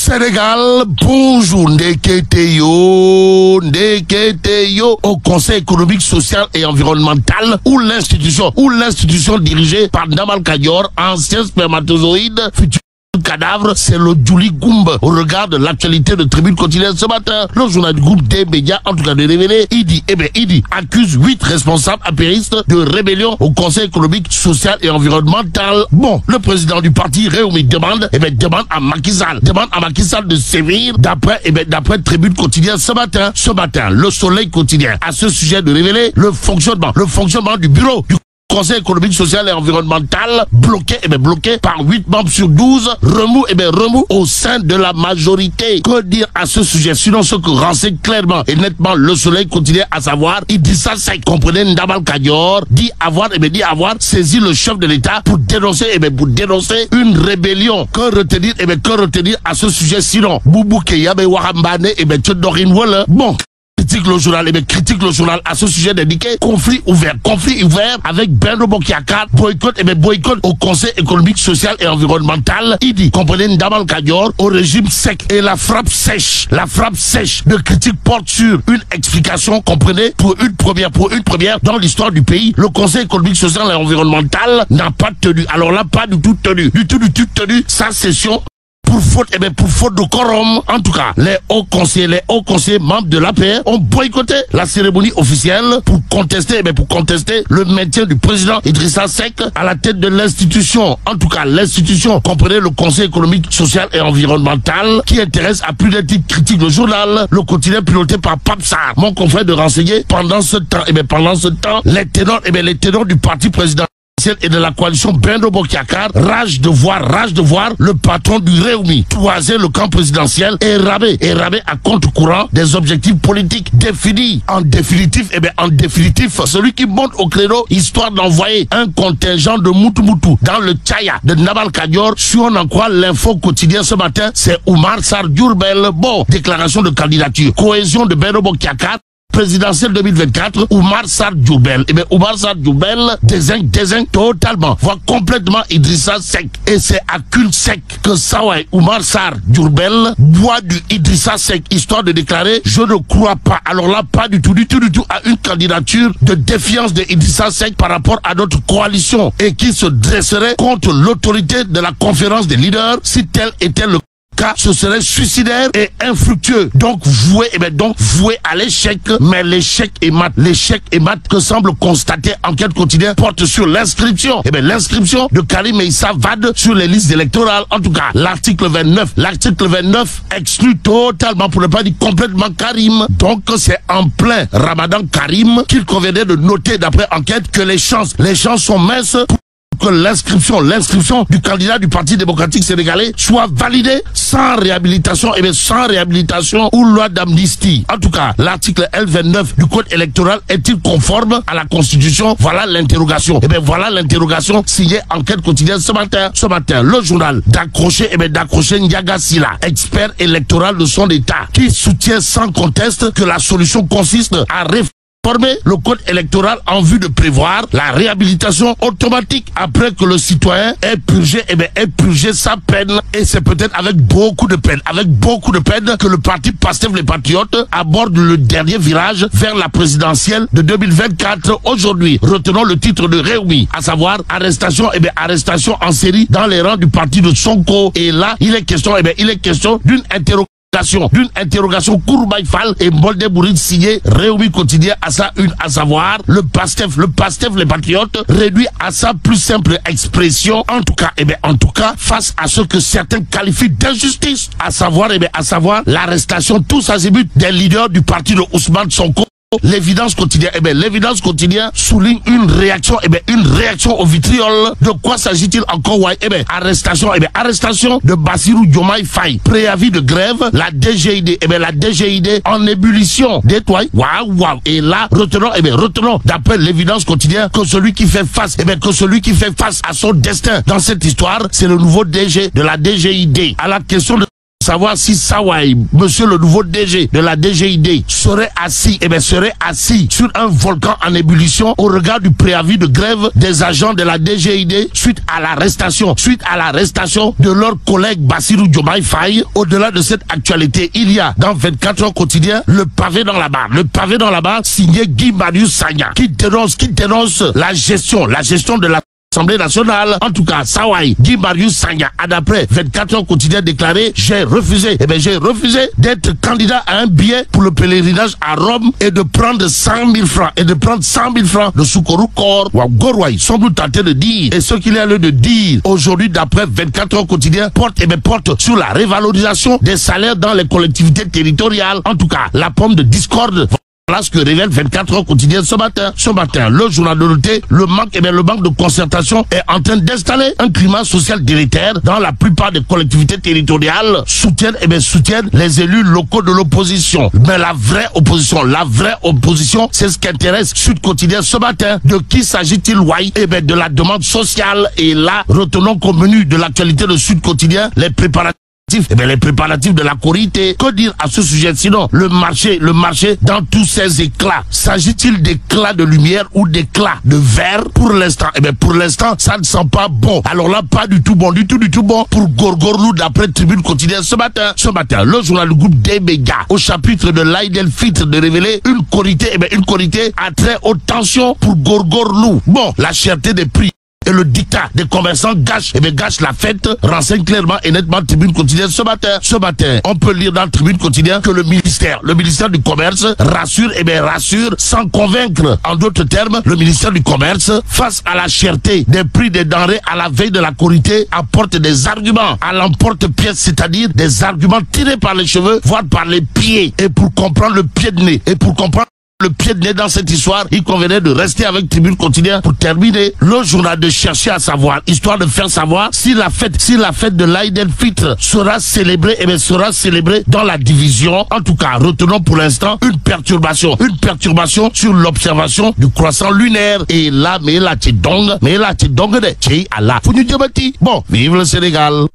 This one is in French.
Sénégal, bonjour, Ndeketeyo, au Conseil économique, social et environnemental, où l'institution dirigée par Ndamal Kadior, ancien spermatozoïde, futur cadavre, c'est le Julie Goumba. Au regard de l'actualité de Tribune quotidienne ce matin, le journal du groupe des médias, en tout cas de révéler, il dit, accuse 8 responsables apéristes de rébellion au Conseil économique, social et environnemental. Bon, le président du parti Réumi demande à Macky Sall de sévir d'après Tribune quotidienne ce matin, le Soleil quotidien. À ce sujet de révéler le fonctionnement du bureau du Conseil économique, social et environnemental bloqué par 8 membres sur 12, remous au sein de la majorité. Que dire à ce sujet? Sinon ce que renseigne clairement et nettement le Soleil quotidien, à savoir, il dit ça, c'est, comprenez, Ndamal Kadior dit avoir saisi le chef de l'État pour dénoncer une rébellion. Que retenir à ce sujet? Sinon, Boubou Keyabe Wahambane Tchodorin Wole. Bon. Critique le journal à ce sujet d'indiquer conflit ouvert avec Benno Bokk-Yakaar, boycott au Conseil économique, social et environnemental. Il dit, comprenez, Ndamal Kadior au régime sec et la frappe sèche de critique porte sur une explication, comprenez, pour une première dans l'histoire du pays. Le Conseil économique, social et environnemental n'a pas tenu, alors là, pas du tout tenu sa session pour faute de quorum. En tout cas, les hauts conseillers membres de l'APR ont boycotté la cérémonie officielle pour contester le maintien du président Idrissa Seck à la tête de l'institution. En tout cas, l'institution, comprenez, le Conseil économique, social et environnemental, qui intéresse à plus d'un titre. Critique le journal, le quotidien piloté par Pape Sarr, mon confrère de renseigner. Pendant ce temps, les ténors du parti présidentiel et de la coalition Benno Bokk-Yakaar rage de voir le patron du Réumi toiser le camp présidentiel et raber à contre-courant des objectifs politiques définis. En définitif, celui qui monte au créneau histoire d'envoyer un contingent de Moutou dans le Tchaya de Ndamal Kadior, si on en croit l'info quotidien ce matin, c'est Oumar Sarr Djurbel. Bon, déclaration de candidature, cohésion de Benno Bokk-Yakaar, présidentielle 2024, Oumar Sarr Djurbel. Oumar Sarr Djurbel désigne totalement, voire complètement Idrissa Seck. Et c'est à cul-sec que Sawai Oumar Sarr Djurbel boit du Idrissa Seck, histoire de déclarer, je ne crois pas, alors là, pas du tout, à une candidature de défiance de Idrissa Seck par rapport à notre coalition et qui se dresserait contre l'autorité de la conférence des leaders si tel était le cas, ce serait suicidaire et infructueux. Donc voué à l'échec. Mais l'échec est mat que semble constater enquête quotidienne porte sur l'inscription. L'inscription de Karim Meïssa Wade sur les listes électorales. En tout cas, l'article 29 exclut totalement, pour ne pas dire complètement, Karim. Donc c'est en plein Ramadan Karim qu'il conviendrait de noter d'après enquête que les chances sont minces que l'inscription du candidat du Parti démocratique sénégalais soit validée sans réhabilitation ou loi d'amnistie. En tout cas, l'article L29 du code électoral est-il conforme à la Constitution? Voilà l'interrogation. Voilà l'interrogation signée Enquête quotidienne ce matin, le journal d'accrocher Ndiaga Sylla, expert électoral de son État, qui soutient sans conteste que la solution consiste à réformer le code électoral en vue de prévoir la réhabilitation automatique après que le citoyen ait purgé sa peine. Et c'est peut-être avec beaucoup de peine que le parti Pastef les Patriotes aborde le dernier virage vers la présidentielle de 2024. Aujourd'hui, retenons le titre de Réumi, à savoir arrestation en série dans les rangs du parti de Sonko. Et là, il est question d'une interrogation Kouroubaï Fall et Mbolde Bouride signée Réumi quotidien à sa une, à savoir le Pastef les Patriotes réduit à sa plus simple expression, en tout cas face à ce que certains qualifient d'injustice, à savoir l'arrestation tous azimuts des leaders du parti de Ousmane Sonko. L'évidence quotidien souligne une réaction au vitriol. De quoi s'agit-il encore? Arrestation de Bassirou Diomaye Faye, préavis de grève, la DGID en ébullition, waouh. Et là, retenons d'après l'évidence quotidien que celui qui fait face à son destin dans cette histoire, c'est le nouveau DG de la DGID. À la question de savoir si Sawai, monsieur le nouveau DG de la DGID, serait assis sur un volcan en ébullition au regard du préavis de grève des agents de la DGID suite à l'arrestation de leur collègue Bassirou Diomaye Faye. Au-delà de cette actualité, il y a dans 24 heures quotidien le pavé dans la barre signé Guy Marius Sagna qui dénonce la gestion de l'Assemblée nationale. En tout cas, Sawai, Guy Marius Sagna a d'après 24 heures quotidien déclaré: j'ai refusé d'être candidat à un billet pour le pèlerinage à Rome et de prendre 100 000 francs de Soukourou Kor ou Gorwai, semble tenter de dire. Et ce qu'il y a lieu de dire aujourd'hui d'après 24 heures quotidien porte sur la révalorisation des salaires dans les collectivités territoriales. En tout cas, la pomme de discorde. Voilà ce que révèle 24 heures quotidien ce matin. Le journal de noter, le manque de concertation est en train d'installer un climat social délétère dans la plupart des collectivités territoriales. Soutiennent les élus locaux de l'opposition. Mais la vraie opposition, c'est ce qui intéresse Sud Quotidien ce matin. De qui s'agit-il, Wai? De la demande sociale. Et là, retenons qu'au menu de l'actualité de Sud Quotidien, les préparatifs de la Korité. Que dire à ce sujet? Sinon, le marché dans tous ses éclats. S'agit-il d'éclats de lumière ou d'éclats de verre? Pour l'instant, ça ne sent pas bon. Alors là, pas du tout bon pour Gorgorlou d'après Tribune Quotidien ce matin. Le journal du groupe des médias au chapitre de l'Aïd el-Fitr de révéler une Korité à très haute tension pour Gorgorlou. Bon, la cherté des prix et le dictat des commerçants gâche la fête, renseigne clairement et nettement Tribune Quotidien ce matin. On peut lire dans Tribune Quotidien que le ministère du Commerce rassure sans convaincre. En d'autres termes, le ministère du Commerce, face à la cherté des prix des denrées à la veille de la Korité, apporte des arguments à l'emporte-pièce, c'est-à-dire des arguments tirés par les cheveux, voire par les pieds. Et pour comprendre le pied de nez dans cette histoire, il convenait de rester avec Tribune Quotidien pour terminer le journal, de chercher à savoir, histoire de faire savoir si la fête de l'Aïd el-Fitr sera célébrée dans la division. En tout cas, retenons pour l'instant une perturbation sur l'observation du croissant lunaire. Et là, mais là, tu donges de, Allah. Bon, vive le Sénégal.